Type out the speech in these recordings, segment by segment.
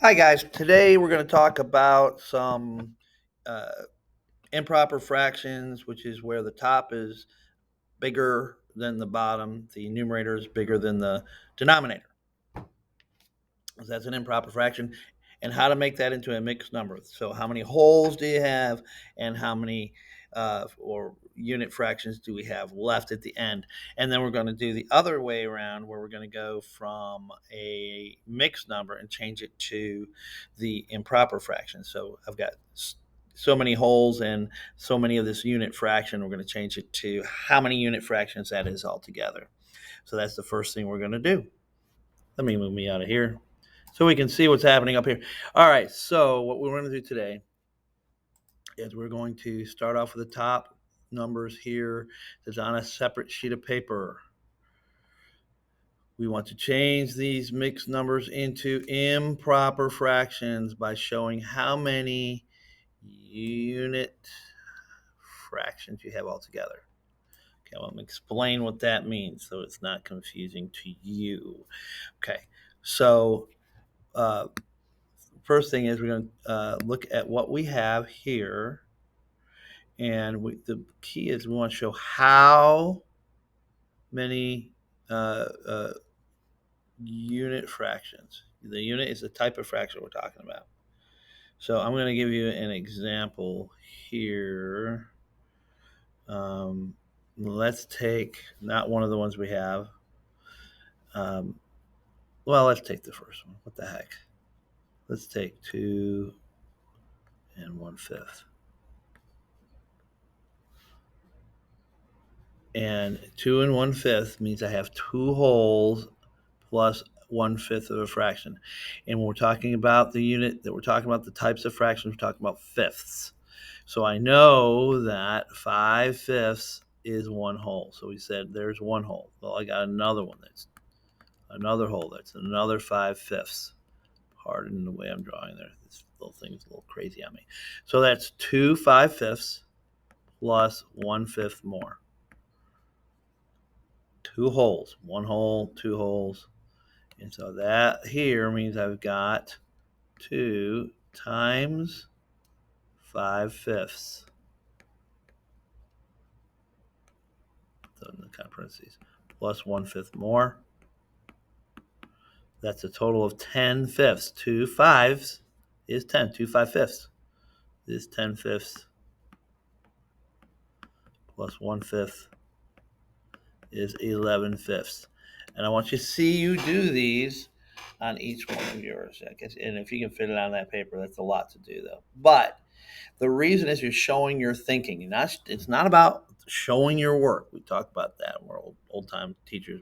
Hi, guys. Today we're going to talk about some uh, improper fractions, which is where the top is bigger than the bottom, the numerator is bigger than the denominator. So that's an improper fraction, and how to make that into a mixed number. So, how many wholes do you have, and how many or unit fractions do we have left at the end? And then we're going to do the other way around, where we're going to go from a mixed number and change it to the improper fraction. So, I've got so many wholes and so many of this unit fraction. We're going to change it to how many unit fractions that is altogether. So, that's the first thing we're going to do. Let me move me out of here so we can see what's happening up here. All right, so what we're going to do today is we're going to start off with the top numbers here that's on a separate sheet of paper. We want to change these mixed numbers into improper fractions by showing how many unit fractions you have altogether. Okay, well, let me explain what that means so it's not confusing to you. Okay, so first thing is we're going to look at what we have here. And the key is we want to show how many uh, uh, unit fractions. The unit is the type of fraction we're talking about. So I'm going to give you an example here. Let's take not one of the ones we have. Well, let's take the first one. What the heck? Let's take 2 1/5. And 2 1/5 means I have 2 wholes plus 1/5 of a fraction. And when we're talking about the unit that we're talking about, the types of fractions, we're talking about fifths. So I know that 5/5 is 1 whole. So we said there's 1 whole. Well, I got another one that's another whole. That's another 5/5. Pardon the way I'm drawing there. This little thing is a little crazy on me. So that's 2 5/5 plus 1/5 more. 2 wholes, 1 whole, 2 wholes. And so that here means I've got 2 times 5/5. So in the parentheses, plus 1/5 more. That's a total of 10/5. 2 fives is 10. 2 5/5 is 10/5 plus 1/5 is 11/5. And I want you to see you do these on each one of yours. I guess, and if you can fit it on that paper, that's a lot to do, though. But the reason is you're showing your thinking. It's not about showing your work. We talk about that. We're old time teachers.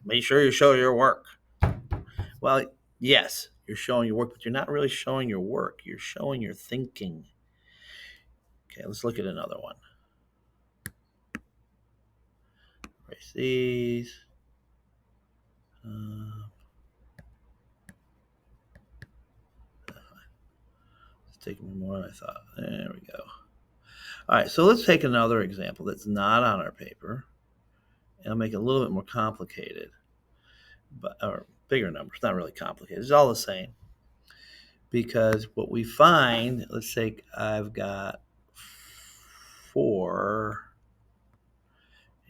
Make sure you show your work. Well, yes, you're showing your work, but you're not really showing your work. You're showing your thinking. Okay, let's look at another one. Erase these. It's taking me more than I thought. There we go. All right, so let's take another example that's not on our paper. And I'll make it a little bit more complicated, or bigger numbers. Not really complicated. It's all the same. Because what we find, let's say I've got 4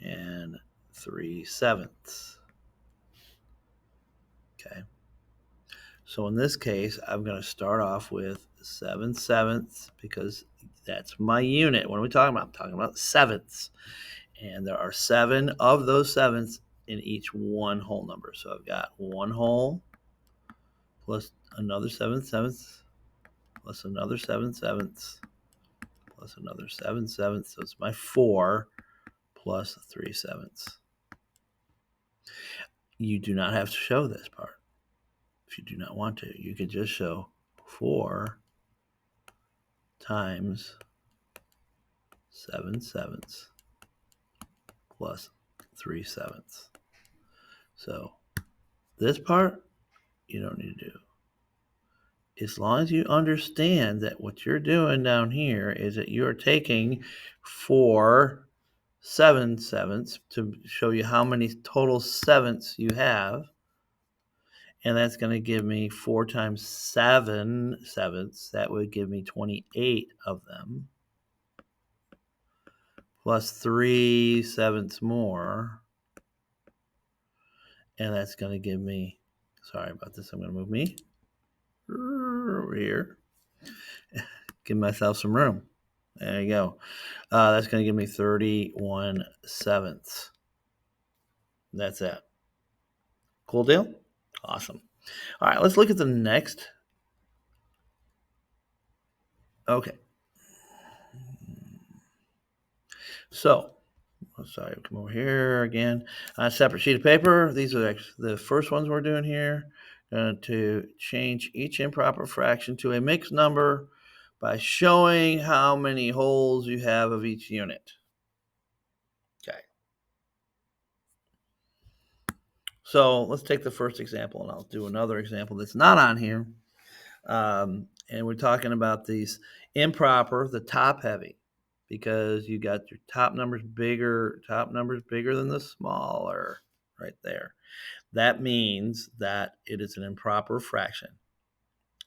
3/7. Okay. So in this case, I'm going to start off with 7/7 because that's my unit. What are we talking about? I'm talking about sevenths. And there are 7 of those sevenths in each one whole number. So I've got 1 whole plus another 7/7 plus another 7/7 plus another 7/7. So it's my 4 plus 3/7. You do not have to show this part. If you do not want to, you could just show 4 times 7/7 plus 3/7. So this part you don't need to do. As long as you understand that what you're doing down here is that you're taking 4 7/7 to show you how many total sevenths you have. And that's going to give me 4 times 7 sevenths. That would give me 28 of them. Plus 3 sevenths more. And that's going to give me, sorry about this, I'm going to move me over here. Give myself some room. There you go. That's going to give me 31 sevenths. That's it. Cool deal? Awesome. All right, let's look at the next. Okay. So, sorry, come over here again. Separate sheet of paper. These are the first ones we're doing here. To change each improper fraction to a mixed number by showing how many wholes you have of each unit. Okay. So let's take the first example, and I'll do another example that's not on here. And we're talking about these improper, the top heavy, because you got your top numbers bigger than the smaller right there. That means that it is an improper fraction.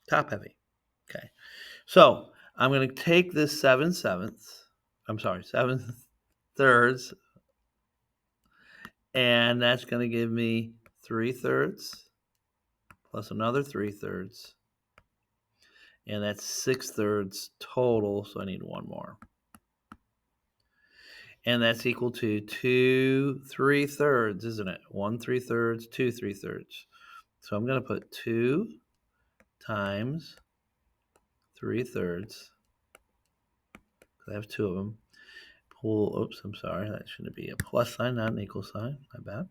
Top heavy. Okay. So I'm going to take this 7 thirds, and that's going to give me 3 thirds plus another 3 thirds. And that's 6 thirds total, so I need one more. And that's equal to 2 3/3, isn't it? 1 3/3, 2 3/3. So I'm going to put 2 times 3/3. I have 2 of them. Oops, I'm sorry. That shouldn't be a plus sign, not an equal sign. My bad.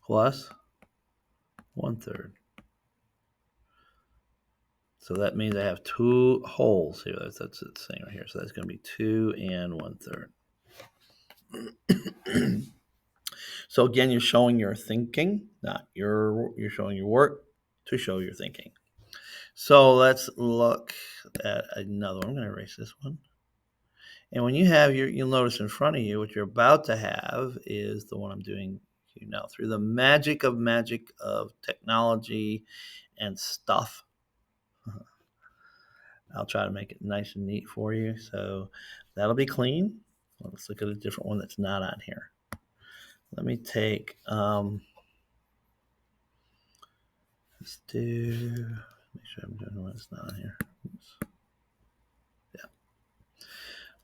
Plus 1/3. So that means I have 2 wholes here. That's the thing right here. So that's going to be 2 and 1/3. So again, you're showing your thinking, you're showing your work to show your thinking. So let's look at another one. I'm going to erase this one. And when you have you'll notice in front of you, what you're about to have is the one I'm doing now. Through the magic of technology and stuff, I'll try to make it nice and neat for you. So that'll be clean. Let's look at a different one that's not on here. Let me take, let's make sure I'm doing one that's not on here. Oops. Yeah.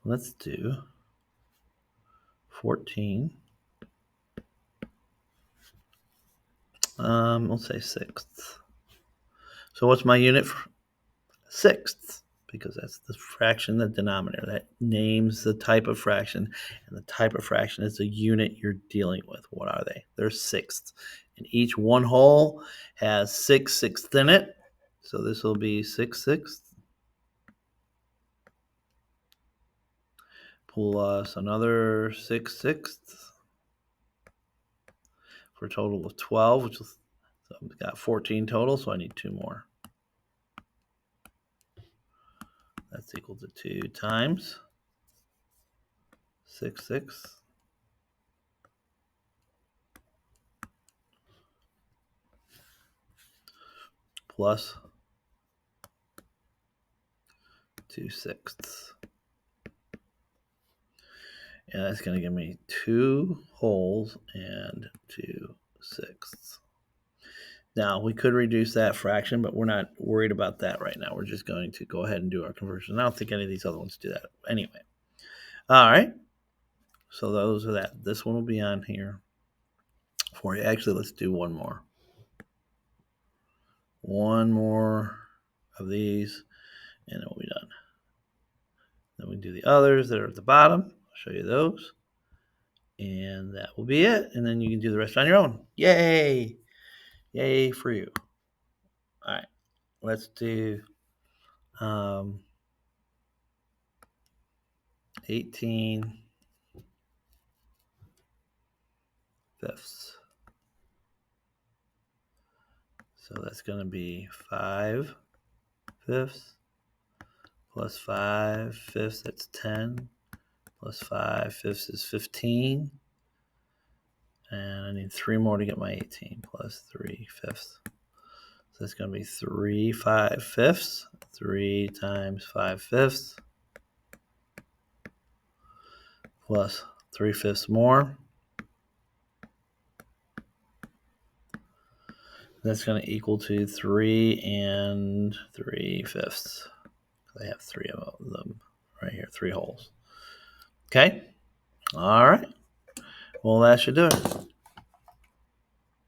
Let's do 14. We'll say sixths. So what's my unit for sixths? Because that's the fraction, the denominator. That names the type of fraction, and the type of fraction is the unit you're dealing with. What are they? They're sixths. And each one whole has 6 sixths in it. So this will be 6 sixths plus another 6 sixths for a total of 12, which is, so I've got 14 total, so I need 2 more. That's equal to 2 times 6 sixths plus 2 sixths. And that's going to give me 2 wholes and 2 sixths. Now, we could reduce that fraction, but we're not worried about that right now. We're just going to go ahead and do our conversion. I don't think any of these other ones do that anyway. All right. So those are that. This one will be on here for you. Actually, let's do one more. One more of these, and then we'll be done. Then we can do the others that are at the bottom. I'll show you those. And that will be it. And then you can do the rest on your own. Yay! Yay for you. All right. Let's do 18 fifths. So that's going to be 5 fifths plus 5 fifths, that's 10, plus 5 fifths is 15. And I need 3 more to get my 18 plus 3/5. So that's going to be 3 5/5. 3 times 5/5 plus 3/5 more. That's going to equal to 3 and 3/5. They have 3 of them right here, 3 holes. Okay. All right. Well, that should do it.